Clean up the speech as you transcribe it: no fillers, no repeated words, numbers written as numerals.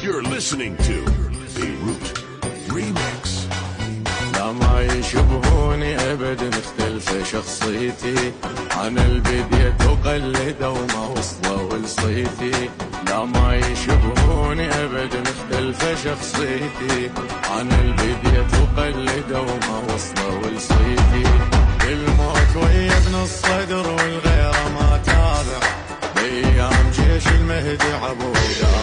You're listening to Beirut Remix. لا ما يشبهوني ابد مختلفة شخصيتي، انا البديت وقلده وما وصلوا لصيتي. لا ما يشبهوني ابد مختلفة شخصيتي، انا البديت وقلده وما وصلوا لصيتي. الموت ويا ابن الصدر والغيره ما تابع، بايام جيش المهدي عبوده